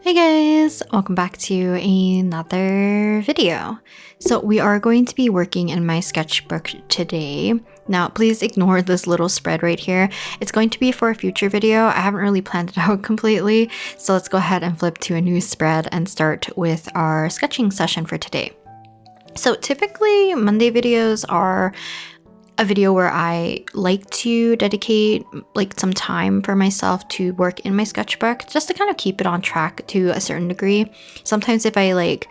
Hey guys, welcome back to another video. So we are going to be working in my sketchbook today. Now please ignore this little spread right here. It's going to be for a future video. I haven't really planned it out completely. So let's go ahead and flip to a new spread and start with our sketching session for today. So typically Monday videos are a video where I like to dedicate like some time for myself to work in my sketchbook just to kind of keep it on track to a certain degree. Sometimes if I like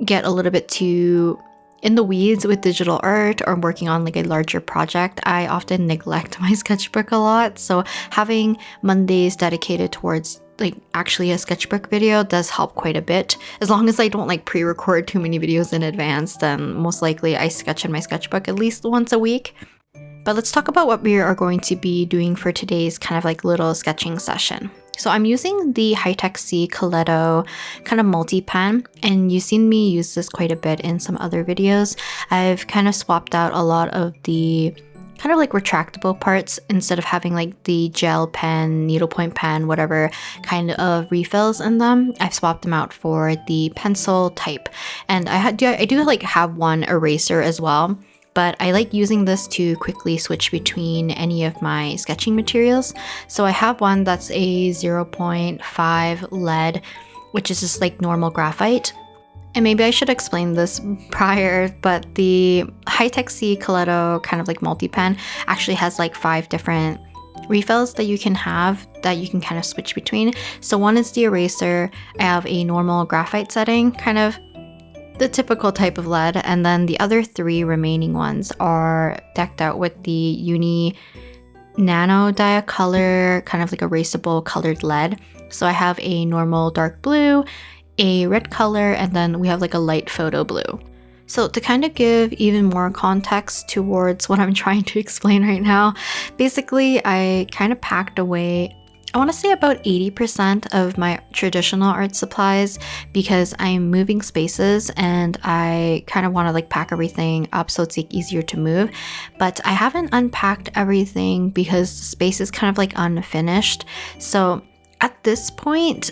get a little bit too in the weeds with digital art or I'm working on like a larger project, I often neglect my sketchbook a lot. So having Mondays dedicated towards like actually a sketchbook video does help quite a bit. As long as I don't like pre-record too many videos in advance, then most likely I sketch in my sketchbook at least once a week. But let's talk about what we are going to be doing for today's kind of like little sketching session. So I'm using the High-Tech C Coletto kind of multi-pen, and you've seen me use this quite a bit in some other videos. I've kind of swapped out a lot of the kind of like retractable parts instead of having like the gel pen, needlepoint pen, whatever kind of refills in them. I've swapped them out for the pencil type, and I do like have one eraser as well. But I like using this to quickly switch between any of my sketching materials. So I have one that's a 0.5 lead, which is just like normal graphite. And maybe I should explain this prior, but the High-Tech C Coletto kind of like multi-pen actually has like 5 different refills that you can have that you can kind of switch between. So one is the eraser. I have a normal graphite setting, kind of the typical type of lead, and then the other 3 remaining ones are decked out with the Uni Nano Dia Color, kind of like erasable colored lead. So I have a normal dark blue, a red color, and then we have like a light photo blue. So to kind of give even more context towards what I'm trying to explain right now, basically I kind of packed away, I want to say about 80% of my traditional art supplies because I'm moving spaces and I kind of want to like pack everything up so it's like easier to move. But I haven't unpacked everything because the space is kind of like unfinished. So at this point,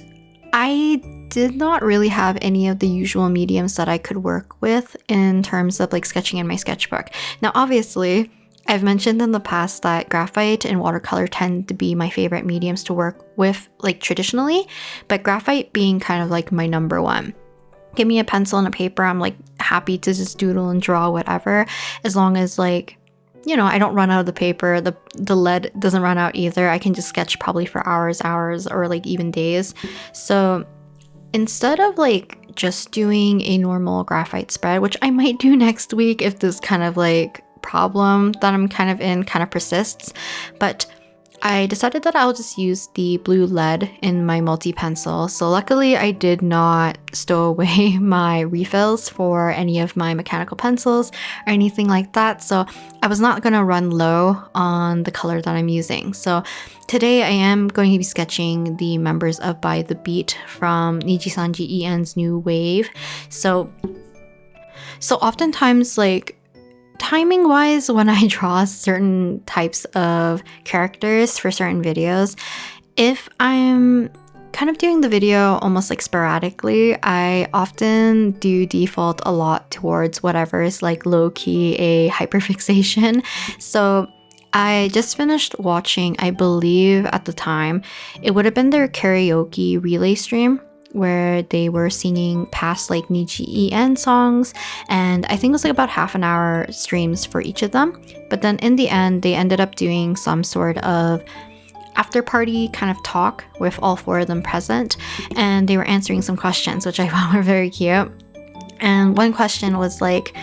I did not really have any of the usual mediums that I could work with in terms of like sketching in my sketchbook. Now, obviously, I've mentioned in the past that graphite and watercolor tend to be my favorite mediums to work with like traditionally, but graphite being kind of like my number one. Give me a pencil and a paper, I'm like happy to just doodle and draw whatever, as long as like, you know, I don't run out of the paper, the lead doesn't run out either. I can just sketch probably for hours or like even days. So instead of like just doing a normal graphite spread, which I might do next week if this kind of like problem that I'm kind of in kind of persists, but I decided that I'll just use the blue lead in my multi-pencil. So luckily I did not stow away my refills for any of my mechanical pencils or anything like that, so I was not going to run low on the color that I'm using. So today I am going to be sketching the members of By the Beat from Niji-sanji En's new wave. So oftentimes, like, timing wise, when I draw certain types of characters for certain videos, if I'm kind of doing the video almost like sporadically, I often do default a lot towards whatever is like low-key a hyperfixation. So I just finished watching, I believe at the time, it would have been their karaoke relay stream, where they were singing past like Niji En songs, and I think it was like about half an hour streams for each of them. But then in the end, they ended up doing some sort of after party kind of talk with all 4 of them present, and they were answering some questions, which I found were very cute. And one question was like,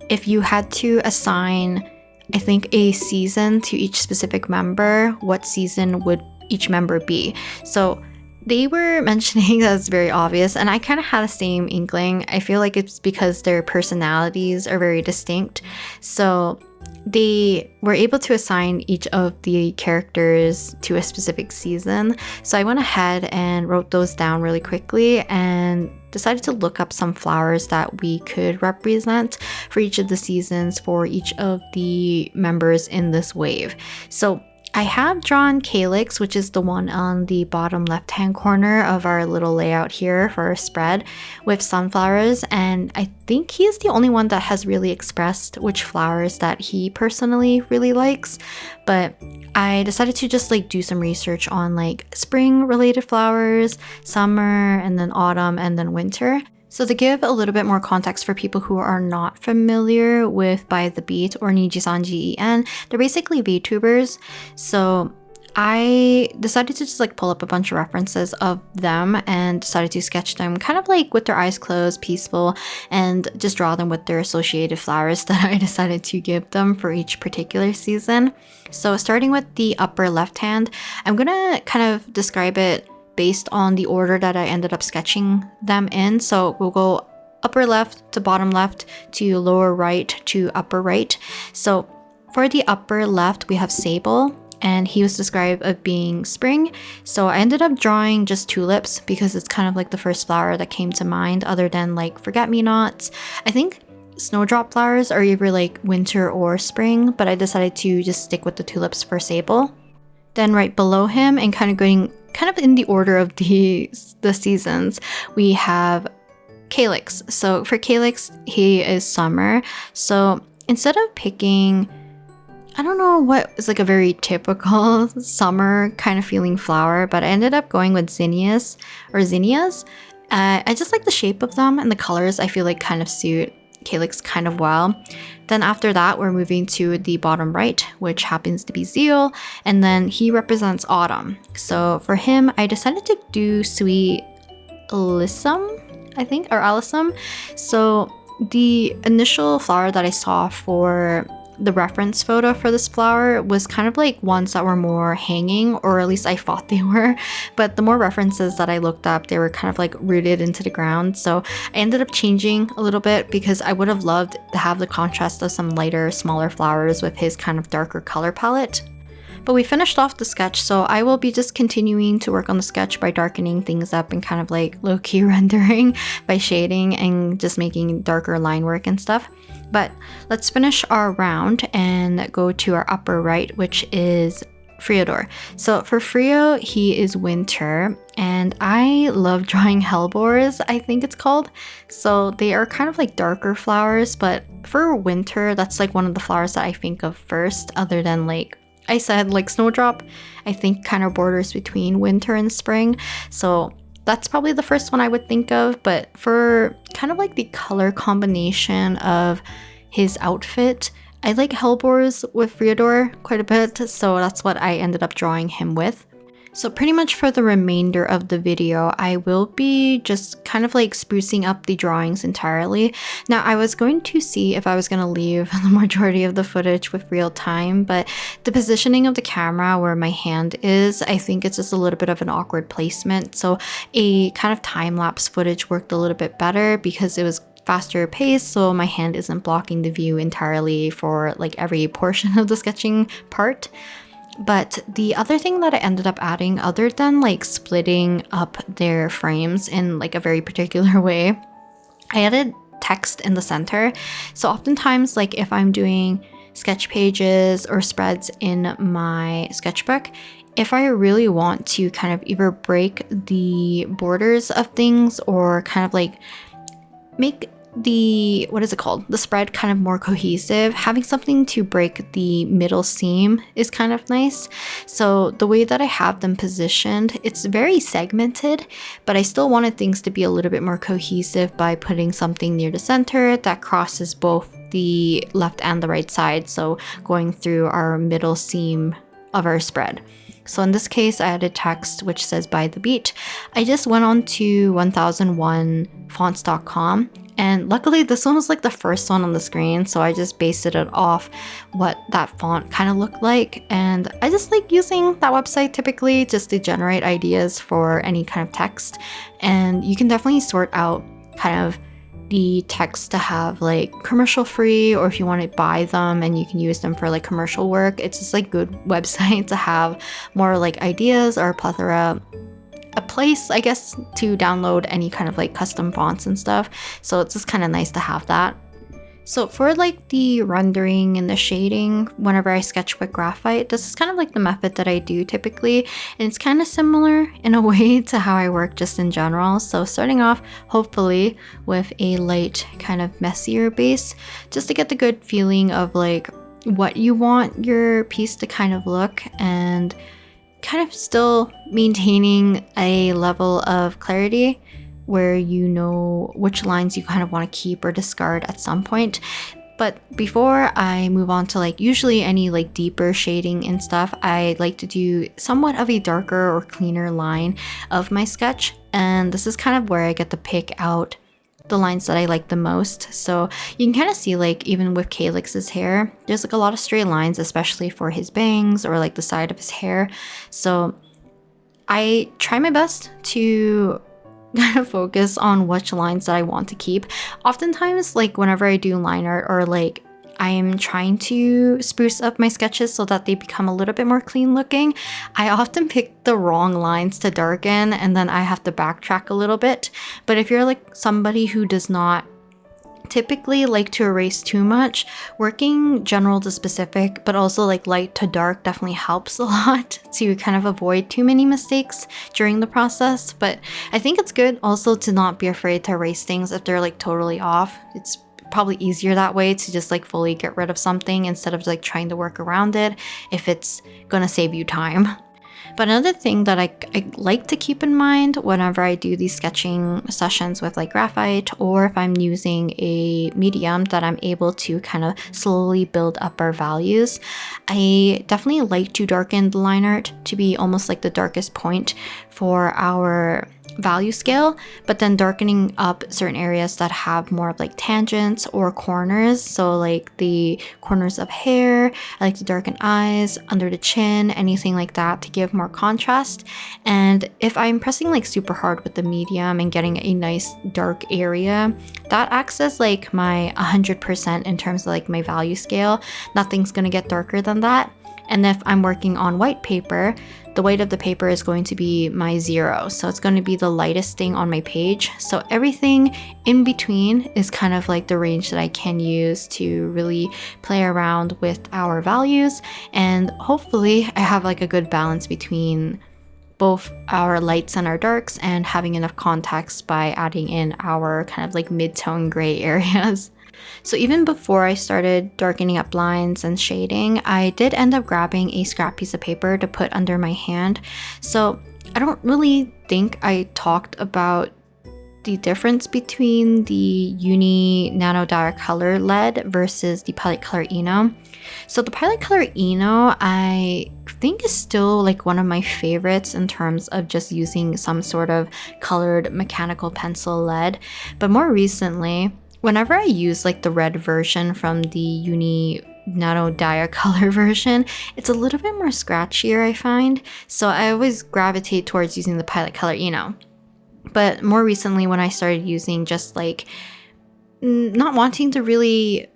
if you had to assign, I think, a season to each specific member, what season would each member be? So they were mentioning that it's very obvious, and I kind of had the same inkling. I feel like it's because their personalities are very distinct. So they were able to assign each of the characters to a specific season. So I went ahead and wrote those down really quickly and decided to look up some flowers that we could represent for each of the seasons for each of the members in this wave. So I have drawn Calyx, which is the one on the bottom left-hand corner of our little layout here for our spread with sunflowers, and I think he's the only one that has really expressed which flowers that he personally really likes. But I decided to just like do some research on like spring related flowers, summer, and then autumn, and then winter. So to give a little bit more context for people who are not familiar with By the Beat or Nijisanji-en, they're basically VTubers. So I decided to just like pull up a bunch of references of them and decided to sketch them kind of like with their eyes closed, peaceful, and just draw them with their associated flowers that I decided to give them for each particular season. So starting with the upper left hand, I'm gonna kind of describe it based on the order that I ended up sketching them in. So we'll go upper left to bottom left to lower right to upper right. So for the upper left, we have Sable, and he was described as being spring. So I ended up drawing just tulips because it's kind of like the first flower that came to mind other than like forget-me-nots. I think snowdrop flowers are either like winter or spring, but I decided to just stick with the tulips for Sable. Then right below him, and kind of going kind of in the order of the seasons, we have Calyx. So for Calyx, he is summer. So instead of picking, I don't know what is like a very typical summer kind of feeling flower, but I ended up going with zinnias or zinnias. I just like the shape of them, and the colors I feel like kind of suit Calyx kind of well. Then after that, we're moving to the bottom right, which happens to be Zeal, and then he represents autumn. So for him, I decided to do Sweet Alyssum, I think, or Alyssum. So the initial flower that I saw for the reference photo for this flower was kind of like ones that were more hanging, or at least I thought they were, but the more references that I looked up, they were kind of like rooted into the ground. So I ended up changing a little bit because I would have loved to have the contrast of some lighter, smaller flowers with his kind of darker color palette. But we finished off the sketch, so I will be just continuing to work on the sketch by darkening things up and kind of like low-key rendering by shading and just making darker line work and stuff. But let's finish our round and go to our upper right, which is Friodor. So for Frio, he is winter, and I love drawing hellebores, I think it's called. So they are kind of like darker flowers, but for winter, that's like one of the flowers that I think of first, other than like I said, like snowdrop, I think kind of borders between winter and spring. So that's probably the first one I would think of, but for kind of like the color combination of his outfit, I like hellebores with Friodor quite a bit, so that's what I ended up drawing him with. So pretty much for the remainder of the video, I will be just kind of like sprucing up the drawings entirely. Now, I was going to see if I was going to leave the majority of the footage with real time, but the positioning of the camera where my hand is, I think it's just a little bit of an awkward placement. So a kind of time-lapse footage worked a little bit better because it was faster pace, so my hand isn't blocking the view entirely for like every portion of the sketching part. But the other thing that I ended up adding, other than like splitting up their frames in like a very particular way, I added text in the center. So oftentimes, like if I'm doing sketch pages or spreads in my sketchbook, if I really want to kind of either break the borders of things or kind of like make the, what is it called? The spread kind of more cohesive, having something to break the middle seam is kind of nice. So the way that I have them positioned, it's very segmented, but I still wanted things to be a little bit more cohesive by putting something near the center that crosses both the left and the right side. So going through our middle seam of our spread. So in this case, I added text which says by the beat. I just went on to 1001fonts.com, and luckily this one was like the first one on the screen, so I just based it off what that font kind of looked like. And I just like using that website typically just to generate ideas for any kind of text. And you can definitely sort out kind of the text to have like commercial free, or if you want to buy them and you can use them for like commercial work. It's just like good website to have more like ideas or a plethora, a place I guess to download any kind of like custom fonts and stuff. So it's just kind of nice to have that. So for like the rendering and the shading, whenever I sketch with graphite, this is kind of like the method that I do typically. And it's kind of similar in a way to how I work just in general. So starting off, hopefully, with a light kind of messier base, just to get the good feeling of like what you want your piece to kind of look, and kind of still maintaining a level of clarity where you know which lines you kind of want to keep or discard at some point. But before I move on to like usually any like deeper shading and stuff, I like to do somewhat of a darker or cleaner line of my sketch. And this is kind of where I get to pick out the lines that I like the most. So you can kind of see like even with Calyx's hair, there's like a lot of straight lines, especially for his bangs or like the side of his hair. So I try my best to kind of focus on which lines that I want to keep. Oftentimes, like whenever I do line art or like I'm trying to spruce up my sketches so that they become a little bit more clean looking, I often pick the wrong lines to darken and then I have to backtrack a little bit. But if you're like somebody who does not typically like to erase too much, working general to specific but also like light to dark definitely helps a lot to kind of avoid too many mistakes during the process. But I think it's good also to not be afraid to erase things if they're like totally off. It's probably easier that way to just like fully get rid of something instead of like trying to work around it if it's gonna save you time. But another thing that I like to keep in mind whenever I do these sketching sessions with like graphite, or if I'm using a medium that I'm able to kind of slowly build up our values, I definitely like to darken the line art to be almost like the darkest point for our value scale, but then darkening up certain areas that have more of like tangents or corners. So like the corners of hair, I like to darken eyes, under the chin, anything like that to give more contrast. And if I'm pressing like super hard with the medium and getting a nice dark area, that acts as like my 100% in terms of like my value scale. Nothing's gonna get darker than that. And if I'm working on white paper, the weight of the paper is going to be my 0. So it's going to be the lightest thing on my page. So everything in between is kind of like the range that I can use to really play around with our values. And hopefully I have like a good balance between both our lights and our darks and having enough context by adding in our kind of like mid-tone gray areas. So even before I started darkening up lines and shading, I did end up grabbing a scrap piece of paper to put under my hand. So I don't really think I talked about the difference between the Uni Nano Dia Color lead versus the Pilot Color Eno. So the Pilot Color Eno, I think is still like one of my favorites in terms of just using some sort of colored mechanical pencil lead. But more recently, whenever I use like the red version from the Uni Nano Dia Color version, it's a little bit more scratchier, I find. So I always gravitate towards using the Pilot Color Eno. But more recently, when I started using just like not wanting to really,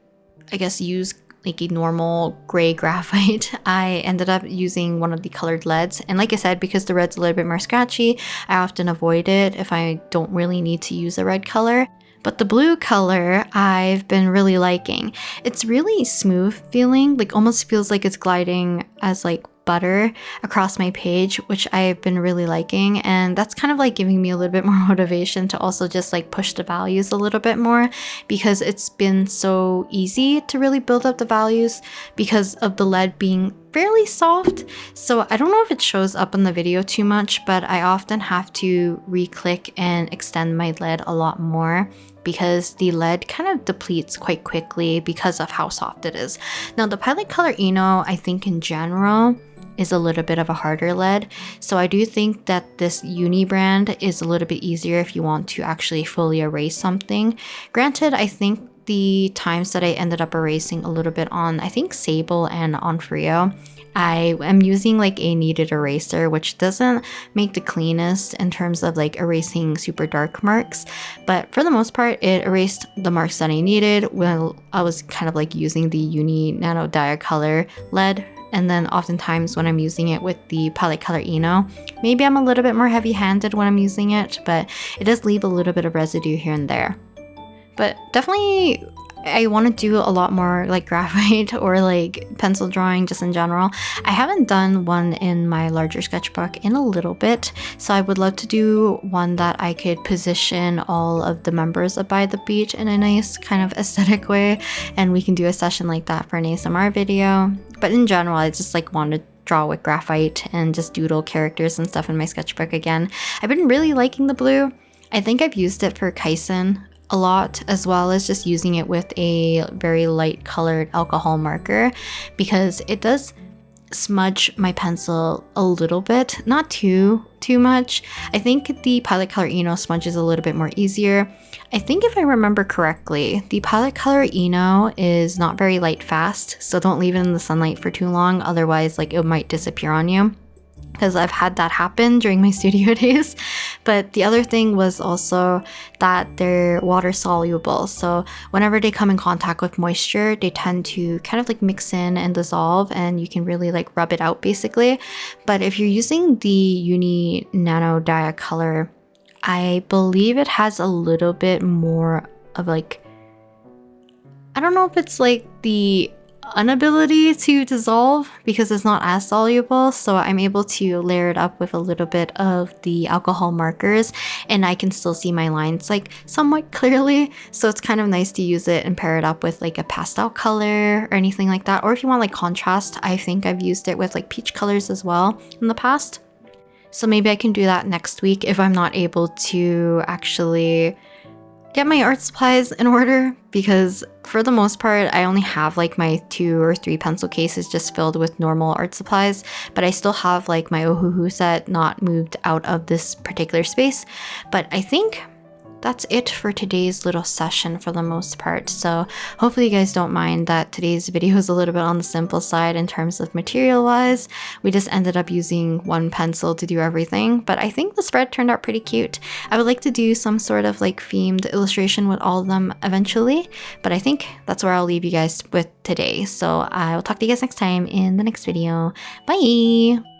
I guess, use like a normal gray graphite, I ended up using one of the colored leads. And like I said, because the red's a little bit more scratchy, I often avoid it if I don't really need to use a red color. But the blue color I've been really liking. It's really smooth feeling, like almost feels like it's gliding as like butter across my page, which I've been really liking. And that's kind of like giving me a little bit more motivation to also just like push the values a little bit more, because it's been so easy to really build up the values because of the lead being fairly soft. So I don't know if it shows up in the video too much, but I often have to re-click and extend my lead a lot more because the lead kind of depletes quite quickly because of how soft it is. Now the Pilot Color Eno, I think in general, is a little bit of a harder lead. So I do think that this Uni brand is a little bit easier if you want to actually fully erase something. Granted, I think the times that I ended up erasing a little bit on, I think Sable and on Frio, I am using like a kneaded eraser, which doesn't make the cleanest in terms of like erasing super dark marks, but for the most part it erased the marks that I needed when I was kind of like using the Uni Nano Dia Color lead. And then oftentimes when I'm using it with the Pilot Color Eno, maybe I'm a little bit more heavy-handed when I'm using it, but it does leave a little bit of residue here and there. But definitely I want to do a lot more like graphite or like pencil drawing just in general. I haven't done one in my larger sketchbook in a little bit, so I would love to do one that I could position all of the members of By the Beach in a nice kind of aesthetic way, and we can do a session like that for an ASMR video. But in general, I just like want to draw with graphite and just doodle characters and stuff in my sketchbook again. I've been really liking the blue. I think I've used it for Kaisen a lot, as well as just using it with a very light colored alcohol marker, because it does smudge my pencil a little bit, not too much. I think the Pilot Color Eno smudges a little bit more easier. I think if I remember correctly, the Pilot Color Eno is not very light fast, so don't leave it in the sunlight for too long, otherwise like it might disappear on you, because I've had that happen during my studio days. But the other thing was also that they're water soluble, so whenever they come in contact with moisture, they tend to kind of like mix in and dissolve, and you can really like rub it out basically. But if you're using the Uni Nano Dia Color, I believe it has a little bit more of like, I don't know if it's like the inability to dissolve because it's not as soluble, so I'm able to layer it up with a little bit of the alcohol markers, and I can still see my lines like somewhat clearly, so it's kind of nice to use it and pair it up with like a pastel color or anything like that. Or if you want like contrast, I think I've used it with like peach colors as well in the past, so maybe I can do that next week if I'm not able to actually get my art supplies in order, because for the most part I only have like my 2 or 3 pencil cases just filled with normal art supplies, but I still have like my Ohuhu set not moved out of this particular space. But I think that's it for today's little session for the most part. So hopefully you guys don't mind that today's video is a little bit on the simple side in terms of material wise. We just ended up using one pencil to do everything, but I think the spread turned out pretty cute. I would like to do some sort of like themed illustration with all of them eventually, but I think that's where I'll leave you guys with today. So I will talk to you guys next time in the next video. Bye!